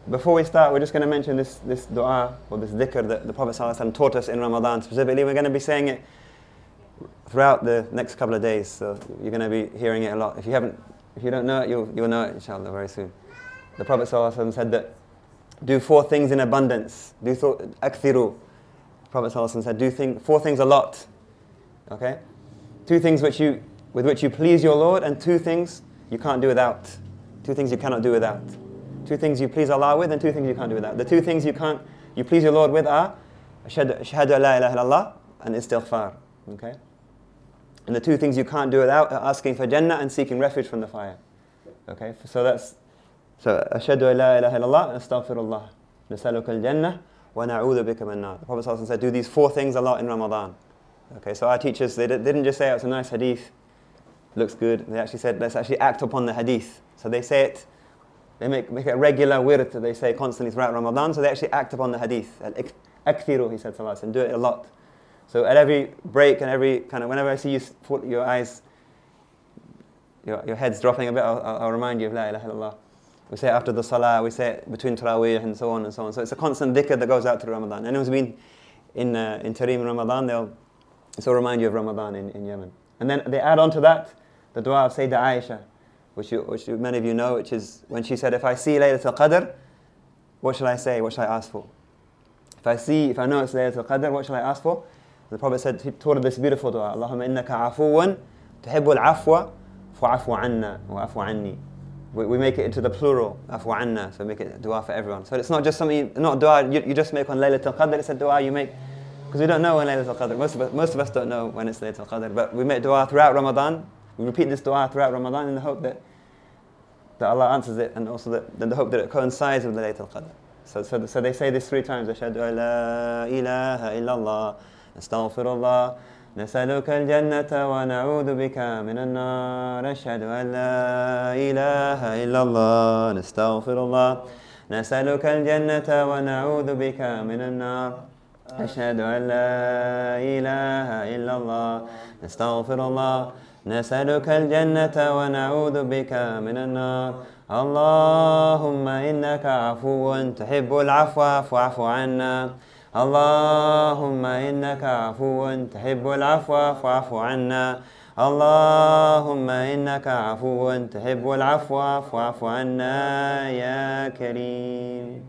Before we start, we're just going to mention this dua or this dhikr that the Prophet ﷺ taught us in Ramadan. Specifically, we're going to be saying it throughout the next couple of days. So you're going to be hearing it a lot. If you don't know it, you'll know it, inshallah, very soon. The Prophet ﷺ said that do 4 things in abundance. Akthiru. The Prophet ﷺ said do 4 things a lot. Okay? 2 things with which you please your Lord, and 2 things you can't do without. 2 things you cannot do without. 2 things you please Allah with, and 2 things you can't do without. The 2 things you please your Lord with are Ashhadu an la ilaha illallah and istighfar. Okay? And the 2 things you can't do without are asking for Jannah and seeking refuge from the fire. Okay? So Ashhadu an la ilaha illallah and astaghfirullah. Nasaluka al-Jannah wa na'udhu bika min nar. The Prophet ﷺ said, do these 4 things a lot in Ramadan. Okay, so our teachers, they didn't just say, oh, it's a nice hadith, looks good. They actually said, let's actually act upon the hadith. So they say it, they make it a regular wird, they say constantly throughout Ramadan, so they actually act upon the hadith. Akthiru, he said, sallallahu alaihi wasallam, do it a lot. So at every break and every kind of, whenever I see your eyes, your head's dropping a bit, I'll remind you of La ilaha illallah. We say it after the salah, we say it between Taraweeh and so on and so on. So it's a constant dhikr that goes out through Ramadan. Anyone's been in Tareem Ramadan, they'll remind you of Ramadan in Yemen. And then they add on to that the dua of Sayyidah Aisha, which many of you know, which is when she said, if I see Laylatul Qadr, what shall I say? What shall I ask for? If I know it's Laylatul Qadr, what shall I ask for? The Prophet said, he taught her this beautiful dua, Allahumma innaka afuwan tuhibbul afwa fa'afu anna wa afu anni. We make it into the plural, afu anna, so make it a dua for everyone. So it's not just something, not dua you just make on Laylatul Qadr, it's a dua you make, because we don't know when Laylatul Qadr, most of us don't know when it's Laylatul Qadr, but we make dua throughout Ramadan, we repeat this dua throughout Ramadan in the hope that Allah answers it, and also the hope that it coincides with the Laylatul Qadr. So they say this 3 times, Ashhadu an la ilaha illallah, astaghfirullah, نسألك الجنة ونعوذ بك من النار أشهد أن لا إله إلا الله نستغفر الله نسألك الجنة ونعوذ بك من النار أشهد أن لا إله إلا الله نستغفر الله نسألك الجنة ونعوذ بك من النار اللهم إنك عفو تحب العفو فاعف عنا اللهم إنك عفو تحب العفو فاعف عنا اللهم إنك عفو تحب العفو فاعف عنا يا كريم.